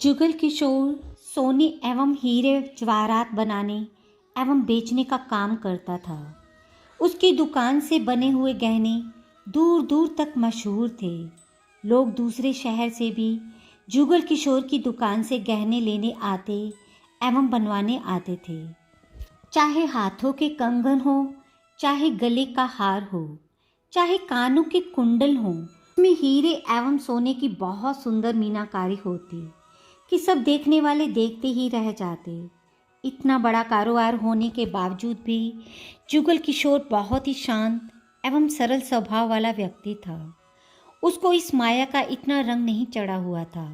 जुगल किशोर सोने एवं हीरे जवाहरात बनाने एवं बेचने का काम करता था। उसकी दुकान से बने हुए गहने दूर दूर तक मशहूर थे। लोग दूसरे शहर से भी जुगल किशोर की दुकान से गहने लेने आते एवं बनवाने आते थे। चाहे हाथों के कंगन हो, चाहे गले का हार हो, चाहे कानों के कुंडल हों, उसमें हीरे एवं सोने की बहुत सुंदर मीनाकारी होती कि सब देखने वाले देखते ही रह जाते। इतना बड़ा कारोबार होने के बावजूद भी जुगल किशोर बहुत ही शांत एवं सरल स्वभाव वाला व्यक्ति था। उसको इस माया का इतना रंग नहीं चढ़ा हुआ था।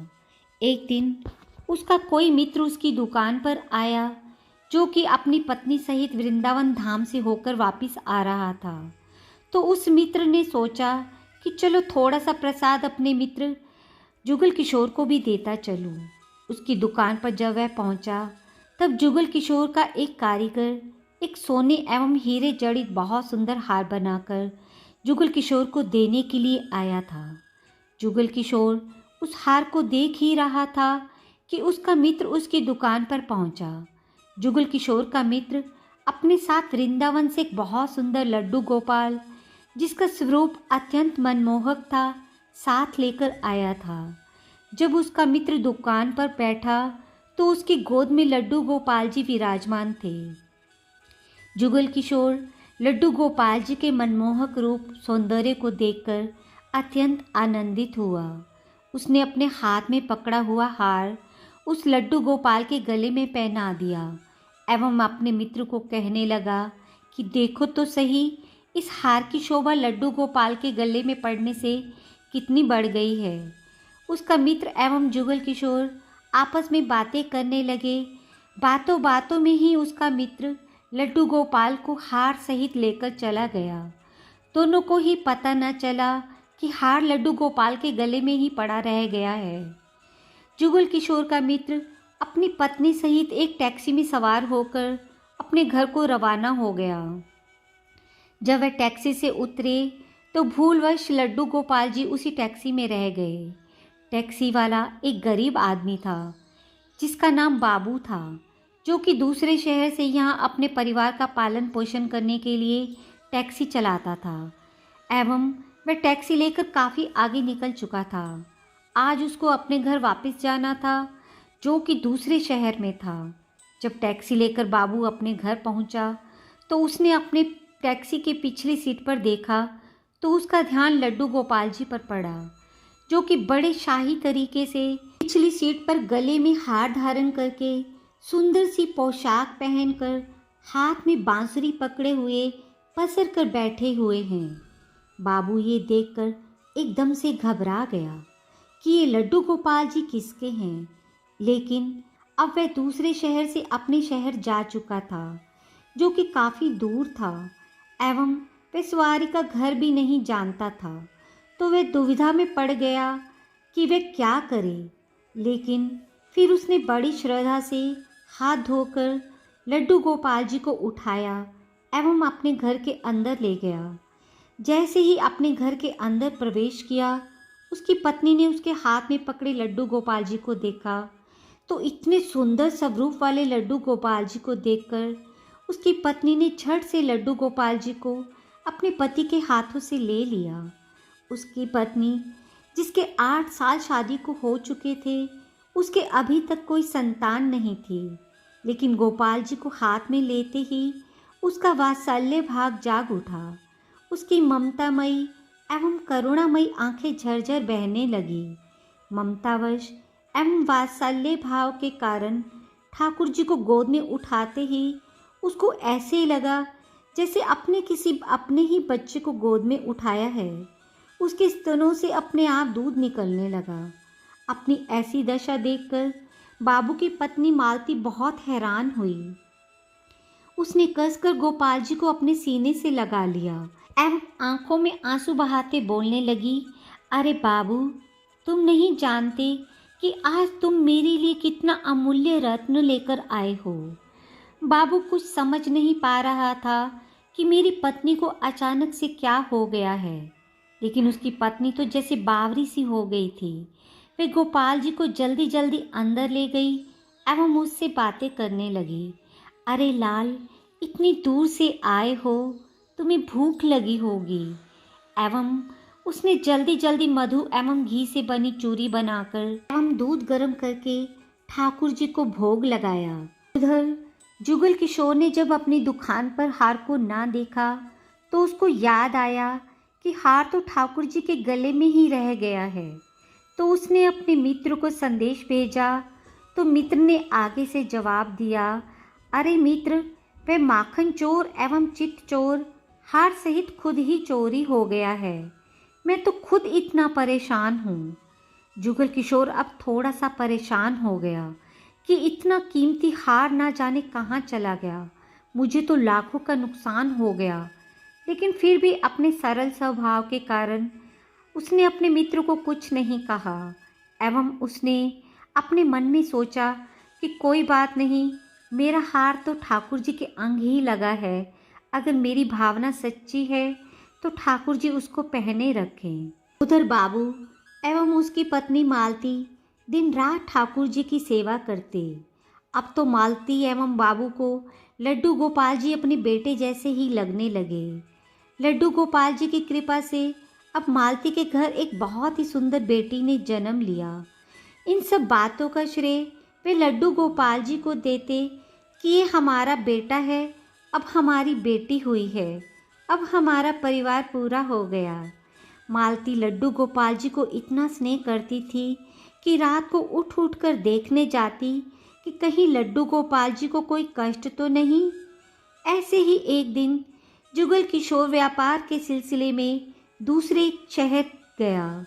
एक दिन उसका कोई मित्र उसकी दुकान पर आया, जो कि अपनी पत्नी सहित वृंदावन धाम से होकर वापस आ रहा था। तो उस मित्र ने सोचा कि चलो थोड़ा सा प्रसाद अपने मित्र जुगल किशोर को भी देता चलूं। उसकी दुकान पर जब वह पहुंचा, तब जुगल किशोर का एक कारीगर एक सोने एवं हीरे जड़ित बहुत सुंदर हार बनाकर जुगल किशोर को देने के लिए आया था। जुगल किशोर उस हार को देख ही रहा था कि उसका मित्र उसकी दुकान पर पहुंचा। जुगल किशोर का मित्र अपने साथ वृंदावन से एक बहुत सुंदर लड्डू गोपाल, जिसका स्वरूप अत्यंत मनमोहक था, साथ लेकर आया था। जब उसका मित्र दुकान पर बैठा तो उसकी गोद में लड्डू गोपाल जी विराजमान थे। जुगल किशोर लड्डू गोपाल जी के मनमोहक रूप सौंदर्य को देखकर अत्यंत आनंदित हुआ। उसने अपने हाथ में पकड़ा हुआ हार उस लड्डू गोपाल के गले में पहना दिया एवं अपने मित्र को कहने लगा कि देखो तो सही, इस हार की शोभा लड्डू गोपाल के गले में पड़ने से कितनी बढ़ गई है। उसका मित्र एवं जुगल किशोर आपस में बातें करने लगे। बातों बातों में ही उसका मित्र लड्डू गोपाल को हार सहित लेकर चला गया। दोनों को ही पता न चला कि हार लड्डू गोपाल के गले में ही पड़ा रह गया है। जुगल किशोर का मित्र अपनी पत्नी सहित एक टैक्सी में सवार होकर अपने घर को रवाना हो गया। जब वह टैक्सी से उतरे तो भूलवश लड्डू गोपाल जी उसी टैक्सी में रह गए। टैक्सी वाला एक गरीब आदमी था, जिसका नाम बाबू था, जो कि दूसरे शहर से यहाँ अपने परिवार का पालन पोषण करने के लिए टैक्सी चलाता था एवं वह टैक्सी लेकर काफ़ी आगे निकल चुका था। आज उसको अपने घर वापस जाना था, जो कि दूसरे शहर में था। जब टैक्सी लेकर बाबू अपने घर पहुंचा तो उसने अपने टैक्सी के पिछली सीट पर देखा तो उसका ध्यान लड्डू गोपाल जी पर पड़ा, जो कि बड़े शाही तरीके से पिछली सीट पर गले में हार धारण करके सुंदर सी पोशाक पहनकर हाथ में बांसुरी पकड़े हुए पसर कर बैठे हुए हैं। बाबू ये देखकर एकदम से घबरा गया कि ये लड्डू गोपाल जी किसके हैं, लेकिन अब वह दूसरे शहर से अपने शहर जा चुका था, जो कि काफ़ी दूर था एवं वह सवारी का घर भी नहीं जानता था। तो वह दुविधा में पड़ गया कि वह क्या करे, लेकिन फिर उसने बड़ी श्रद्धा से हाथ धोकर लड्डू गोपाल जी को उठाया एवं अपने घर के अंदर ले गया। जैसे ही अपने घर के अंदर प्रवेश किया, उसकी पत्नी ने उसके हाथ में पकड़े लड्डू गोपाल जी को देखा तो इतने सुंदर स्वरूप वाले लड्डू गोपाल जी को देखकर उसकी पत्नी ने झट से लड्डू गोपाल जी को अपने पति के हाथों से ले लिया। उसकी पत्नी, जिसके 8 साल शादी को हो चुके थे, उसके अभी तक कोई संतान नहीं थी, लेकिन गोपाल जी को हाथ में लेते ही उसका वात्सल्य भाग जाग उठा। उसकी ममतामयी एवं करुणामयी आंखें झरझर बहने लगी। ममतावश एवं वात्सल्य भाव के कारण ठाकुर जी को गोद में उठाते ही उसको ऐसे लगा जैसे अपने ही बच्चे को गोद में उठाया है। उसके स्तनों से अपने आप दूध निकलने लगा। अपनी ऐसी दशा देखकर बाबू की पत्नी मालती बहुत हैरान हुई। उसने कसकर गोपाल जी को अपने सीने से लगा लिया एवं आंखों में आंसू बहाते बोलने लगी, अरे बाबू, तुम नहीं जानते कि आज तुम मेरे लिए कितना अमूल्य रत्न लेकर आए हो। बाबू कुछ समझ नहीं पा रहा था कि मेरी पत्नी को अचानक से क्या हो गया है, लेकिन उसकी पत्नी तो जैसे बावरी सी हो गई थी। वे गोपाल जी को जल्दी जल्दी अंदर ले गई एवं उससे बातें करने लगी। अरे लाल, इतनी दूर से आए हो, तुम्हें भूख लगी होगी। एवं उसने जल्दी जल्दी मधु एवं घी से बनी चूरी बनाकर एवं दूध गर्म करके ठाकुर जी को भोग लगाया। उधर जुगल किशोर ने जब अपनी दुकान पर हार को ना देखा तो उसको याद आया कि हार तो ठाकुर जी के गले में ही रह गया है। तो उसने अपने मित्र को संदेश भेजा। तो मित्र ने आगे से जवाब दिया, अरे मित्र, वह माखन चोर एवं चित चोर हार सहित खुद ही चोरी हो गया है। मैं तो खुद इतना परेशान हूँ। जुगल किशोर अब थोड़ा सा परेशान हो गया कि इतना कीमती हार ना जाने कहाँ चला गया। मुझे तो लाखों का नुकसान हो गया। लेकिन फिर भी अपने सरल स्वभाव के कारण उसने अपने मित्र को कुछ नहीं कहा एवं उसने अपने मन में सोचा कि कोई बात नहीं, मेरा हार तो ठाकुर जी के अंग ही लगा है। अगर मेरी भावना सच्ची है तो ठाकुर जी उसको पहने रखें। उधर बाबू एवं उसकी पत्नी मालती दिन रात ठाकुर जी की सेवा करते। अब तो मालती एवं बाबू को लड्डू गोपाल जी अपने बेटे जैसे ही लगने लगे। लड्डू गोपाल जी की कृपा से अब मालती के घर एक बहुत ही सुंदर बेटी ने जन्म लिया। इन सब बातों का श्रेय वे लड्डू गोपाल जी को देते कि ये हमारा बेटा है, अब हमारी बेटी हुई है, अब हमारा परिवार पूरा हो गया। मालती लड्डू गोपाल जी को इतना स्नेह करती थी कि रात को उठ उठ कर देखने जाती कि कहीं लड्डू गोपाल जी को कोई कष्ट तो नहीं। ऐसे ही एक दिन जुगल किशोर व्यापार के सिलसिले में दूसरे शहर गया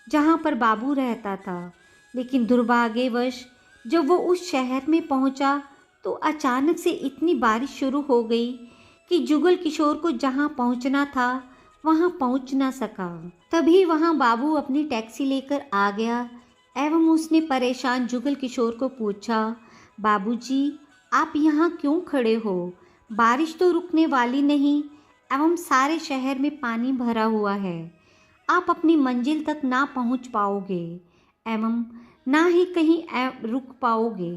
जहाँ पर बाबू रहता था। लेकिन दुर्भाग्यवश जब वो उस शहर में पहुँचा तो अचानक से इतनी बारिश शुरू हो गई कि जुगल किशोर को जहाँ पहुँचना था वहाँ पहुँच ना सका। तभी वहाँ बाबू अपनी टैक्सी लेकर आ गया एवं उसने परेशान जुगल किशोर को पूछा, बाबूजी, आप यहाँ क्यों खड़े हो? बारिश तो रुकने वाली नहीं एवं सारे शहर में पानी भरा हुआ है। आप अपनी मंजिल तक ना पहुँच पाओगे एवं ना ही कहीं रुक पाओगे।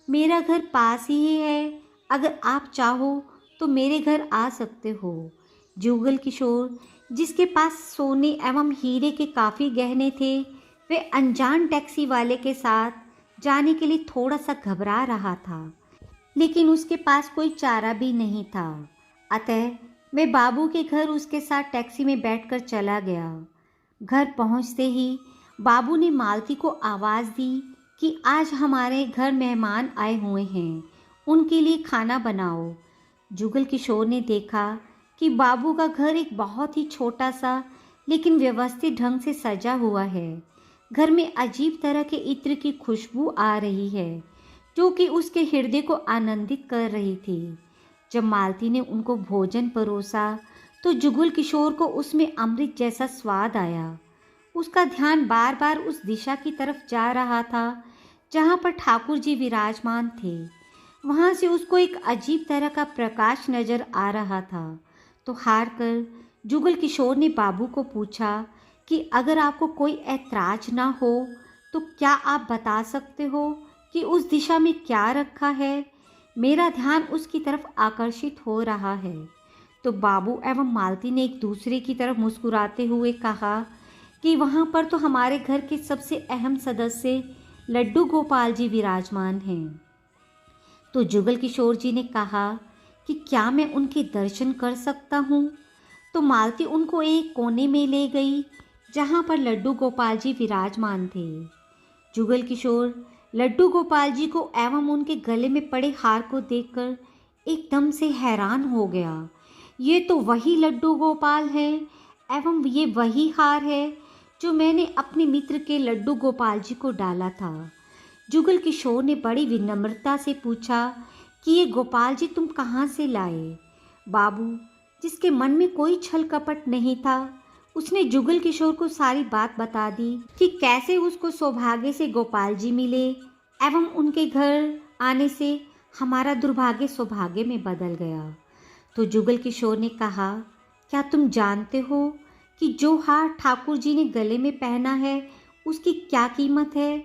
मेरा घर पास ही है, अगर आप चाहो तो मेरे घर आ सकते हो। जुगल किशोर, जिसके पास सोने एवं हीरे के काफ़ी गहने थे, वे अनजान टैक्सी वाले के साथ जाने के लिए थोड़ा सा घबरा रहा था, लेकिन उसके पास कोई चारा भी नहीं था। अतः वे बाबू के घर उसके साथ टैक्सी में बैठकर चला गया। घर पहुंचते ही बाबू ने मालती को आवाज़ दी कि आज हमारे घर मेहमान आए हुए हैं, उनके लिए खाना बनाओ। जुगल किशोर ने देखा कि बाबू का घर एक बहुत ही छोटा सा लेकिन व्यवस्थित ढंग से सजा हुआ है। घर में अजीब तरह के इत्र की खुशबू आ रही है जो कि उसके हृदय को आनंदित कर रही थी। जब मालती ने उनको भोजन परोसा तो जुगल किशोर को उसमें अमृत जैसा स्वाद आया। उसका ध्यान बार बार उस दिशा की तरफ जा रहा था जहाँ पर ठाकुर जी विराजमान थे। वहाँ से उसको एक अजीब तरह का प्रकाश नजर आ रहा था। तो हार कर जुगल किशोर ने बाबू को पूछा कि अगर आपको कोई ऐतराज ना हो तो क्या आप बता सकते हो कि उस दिशा में क्या रखा है? मेरा ध्यान उसकी तरफ आकर्षित हो रहा है। तो बाबू एवं मालती ने एक दूसरे की तरफ मुस्कुराते हुए कहा कि वहाँ पर तो हमारे घर के सबसे अहम सदस्य लड्डू गोपाल जी विराजमान हैं। तो जुगल किशोर जी ने कहा कि क्या मैं उनके दर्शन कर सकता हूँ? तो मालती उनको एक कोने में ले गई जहाँ पर लड्डू गोपाल जी विराजमान थे। जुगल किशोर लड्डू गोपाल जी को एवं उनके गले में पड़े हार को देखकर एकदम से हैरान हो गया। ये तो वही लड्डू गोपाल है एवं ये वही हार है जो मैंने अपने मित्र के लड्डू गोपाल जी को डाला था। जुगल किशोर ने बड़ी विनम्रता से पूछा कि ये गोपाल जी तुम कहाँ से लाए? बाबू, जिसके मन में कोई छल कपट नहीं था, उसने जुगल किशोर को सारी बात बता दी कि कैसे उसको सौभाग्य से गोपाल जी मिले एवं उनके घर आने से हमारा दुर्भाग्य सौभाग्य में बदल गया। तो जुगल किशोर ने कहा, क्या तुम जानते हो कि जो हार ठाकुर जी ने गले में पहना है उसकी क्या कीमत है?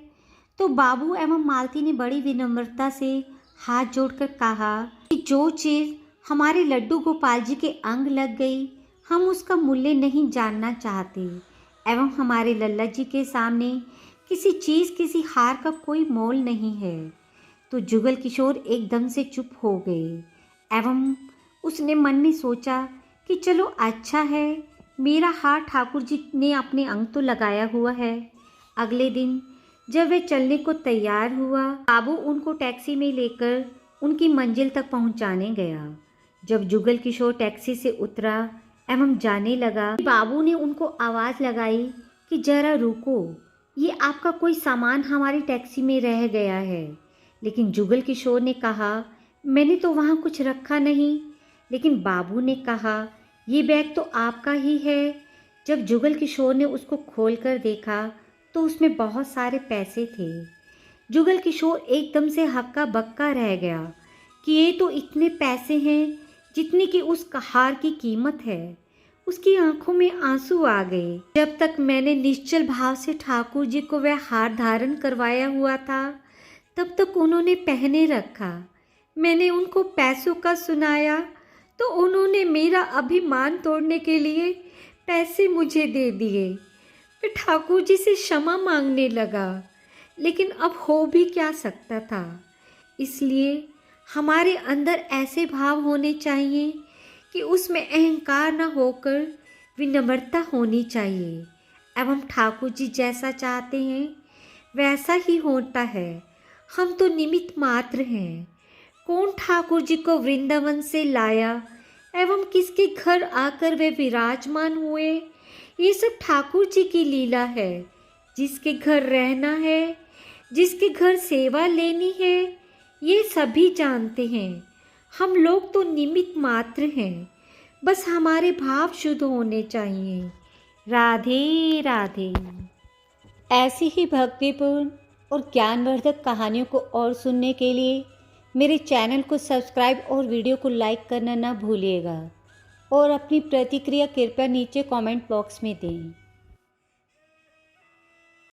तो बाबू एवं मालती ने बड़ी विनम्रता से हाथ जोड़कर कहा कि जो चीज़ हमारे लड्डू गोपाल जी के अंग लग गई, हम उसका मूल्य नहीं जानना चाहते एवं हमारे लल्ला जी के सामने किसी चीज़, किसी हार का कोई मोल नहीं है। तो जुगल किशोर एकदम से चुप हो गए एवं उसने मन में सोचा कि चलो अच्छा है, मेरा हार ठाकुर जी ने अपने अंग तो लगाया हुआ है। अगले दिन जब वे चलने को तैयार हुआ, बाबू उनको टैक्सी में लेकर उनकी मंजिल तक पहुंचाने गया। जब जुगल किशोर टैक्सी से उतरा एवं जाने लगा, बाबू ने उनको आवाज़ लगाई कि जरा रुको, ये आपका कोई सामान हमारी टैक्सी में रह गया है। लेकिन जुगल किशोर ने कहा, मैंने तो वहाँ कुछ रखा नहीं। लेकिन बाबू ने कहा, ये बैग तो आपका ही है। जब जुगल किशोर ने उसको खोल कर देखा तो उसमें बहुत सारे पैसे थे। जुगल किशोर एकदम से हक्का बक्का रह गया कि ये तो इतने पैसे हैं जितनी कि उस हार की कीमत है। उसकी आंखों में आंसू आ गए। जब तक मैंने निश्चल भाव से ठाकुर जी को वह हार धारण करवाया हुआ था, तब तक उन्होंने पहने रखा। मैंने उनको पैसों का सुनाया तो उन्होंने मेरा अभिमान तोड़ने के लिए पैसे मुझे दे दिए। मैं ठाकुर जी से क्षमा मांगने लगा, लेकिन अब हो भी क्या सकता था। इसलिए हमारे अंदर ऐसे भाव होने चाहिए कि उसमें अहंकार न होकर विनम्रता होनी चाहिए एवं ठाकुर जी जैसा चाहते हैं वैसा ही होता है। हम तो निमित्त मात्र हैं। कौन ठाकुर जी को वृंदावन से लाया एवं किसके घर आकर वे विराजमान हुए, ये सब ठाकुर जी की लीला है। जिसके घर रहना है, जिसके घर सेवा लेनी है, ये सभी जानते हैं। हम लोग तो निमित्त मात्र हैं, बस हमारे भाव शुद्ध होने चाहिए। राधे राधे। ऐसी ही भक्तिपूर्ण और ज्ञानवर्धक कहानियों को और सुनने के लिए मेरे चैनल को सब्सक्राइब और वीडियो को लाइक करना ना भूलिएगा और अपनी प्रतिक्रिया कृपया नीचे कमेंट बॉक्स में दें।